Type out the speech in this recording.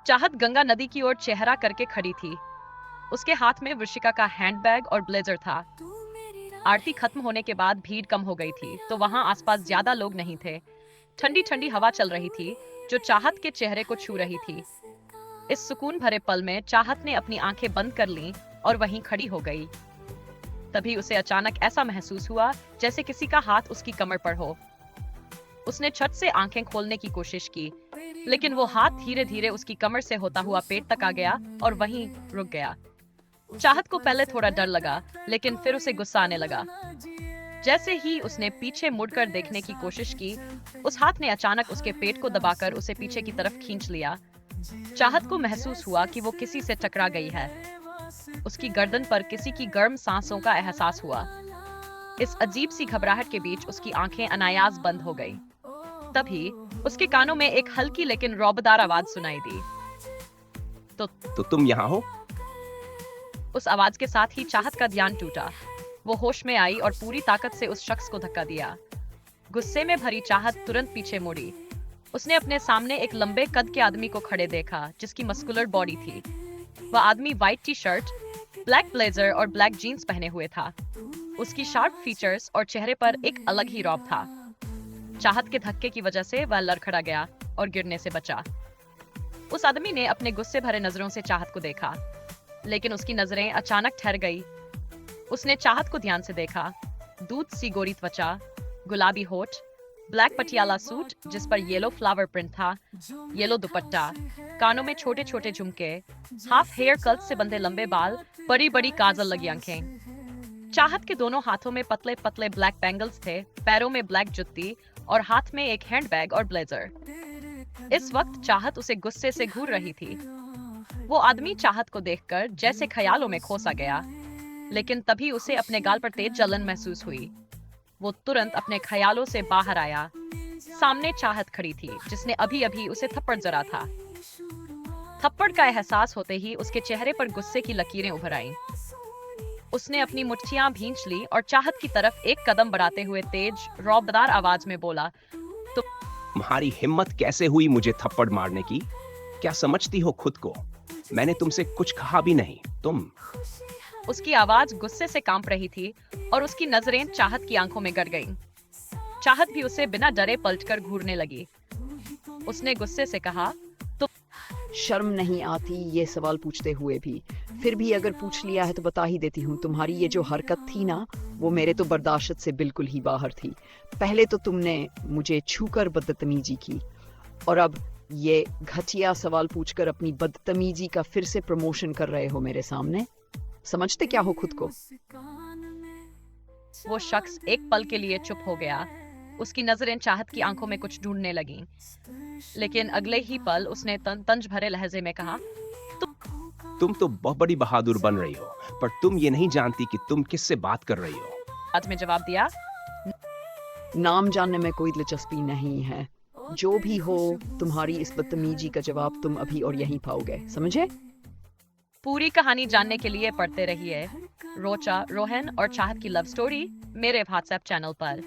चाहत गंगा नदी की ओर चेहरा करके खड़ी थी। उसके हाथ में वृषिका का हैंडबैग और ब्लेजर था। आरती खत्म होने के बाद भीड़ कम हो गई थी, तो वहां आसपास ज्यादा लोग नहीं थे। ठंडी ठंडी हवा चल रही थी, जो चाहत के चेहरे को छू रही थी। इस सुकून भरे पल में चाहत ने अपनी आंखें बंद कर लीं और वहीं खड़ी हो गई। तभी उसे अचानक ऐसा महसूस हुआ जैसे किसी का हाथ उसकी कमर पर हो। उसने छट से आंखें खोलने की कोशिश की, लेकिन वो हाथ धीरे धीरे उसकी कमर से होता हुआ पेट तक आ गया और वहीं रुक गया। चाहत को पहले थोड़ा डर लगा, लेकिन फिर उसे गुस्सा आने लगा। जैसे ही उसने पीछे मुड़कर देखने की कोशिश की, उस हाथ ने अचानक उसके पेट को दबाकर उसे पीछे की तरफ खींच लिया। चाहत को महसूस हुआ कि वो किसी से टकरा गई है। उसकी गर्दन पर किसी की गर्म सांसों का एहसास हुआ। इस अजीब सी घबराहट के बीच उसकी आंखें अनायास बंद हो गई। तभी उसके कानों में एक हल्की लेकिन रौबदार आवाज सुनाई दी। तो तुम यहाँ हो? उस आवाज के साथ ही चाहत का ध्यान टूटा। वो होश में आई और पूरी ताकत से उस शख्स को धक्का दिया। गुस्से में भरी चाहत तुरंत पीछे मुड़ी। उसने अपने सामने एक लंबे कद के आदमी को खड़े देखा, जिसकी मस्कुलर बॉडी थी। वह आदमी white T shirt, black blazer और ब्लैक जीन्स पहने हुए था। उसकी शार्प फीचर्स और चेहरे पर एक अलग ही रौब था। चाहत के धक्के की वजह से वह लड़खड़ा गया और गिरने से बचा। उस आदमी ने अपने गुस्से भरे नजरों से चाहत को देखा, लेकिन उसकी नजरें अचानक ठहर गई। उसने चाहत को ध्यान से देखा। दूध सी गोरी त्वचा, गुलाबी होठ, ब्लैक पटियाला सूट जिस पर येलो फ्लावर प्रिंट था, येलो दुपट्टा, कानों में छोटे छोटे झुमके, हाफ हेयर कट से बंधे लंबे बाल, बड़ी बड़ी काजल लगी आंखें। चाहत के दोनों हाथों में पतले पतले ब्लैक बैंगल्स थे, पैरों में ब्लैक जुत्ती और हाथ में एक हैंडबैग और ब्लेजर। इस वक्त चाहत उसे गुस्से से घूर रही थी। वो आदमी चाहत को देखकर जैसे ख्यालों में खो सा गया, लेकिन तभी उसे अपने गाल पर तेज जलन महसूस हुई। वो तुरंत अपने ख्यालों से बाहर आया। सामने चाहत खड़ी थी, जिसने अभी अभी उसे थप्पड़ जरा था। थप्पड़ का एहसास होते ही उसके चेहरे पर गुस्से की लकीरें उभर आईं। उसने अपनी मुट्ठियां भींच ली और चाहत की तरफ एक कदम बढ़ाते हुए तेज रौबदार आवाज में बोला, तुम्हारी हिम्मत कैसे हुई मुझे थप्पड़ मारने की? क्या समझती हो खुद को? मैंने तुमसे कुछ कहा भी नहीं। तुम उसकी आवाज गुस्से से कांप रही थी और उसकी नजरें चाहत की आंखों में गड़ गईं। चाहत भी उसे बिना डरे पलटकर घूरने लगी। उसने गुस्से से कहा, शर्म नहीं आती ये सवाल पूछते हुए भी? फिर भी अगर पूछ लिया है तो बता ही देती हूँ। तुम्हारी ये जो हरकत थी ना, वो मेरे तो बर्दाश्त से बिल्कुल ही बाहर थी। पहले तो तुमने मुझे छूकर बदतमीजी की, और अब ये घटिया सवाल पूछकर अपनी बदतमीजी का फिर से प्रमोशन कर रहे हो मेरे सामने। समझते क्या हो खुद को? वो शख्स एक पल के लिए चुप हो गया। उसकी नजरें चाहत की आंखों में कुछ ढूंढने लगीं, लेकिन अगले ही पल उसने तंज भरे लहजे में कहा, तुम तो बहुत बड़ी बहादुर बन रही हो, पर तुम ये नहीं जानती कि तुम किससे बात कर रही हो। बाद में जवाब दिया, नाम जानने में कोई दिलचस्पी नहीं है। जो भी हो, तुम्हारी इस बदतमीजी का जवाब तुम अभी और यहीं पाओगे, समझे? पूरी कहानी जानने के लिए पढ़ते रहिए रोचा, रोहन और चाहत की लव स्टोरी मेरे व्हाट्सएप चैनल पर।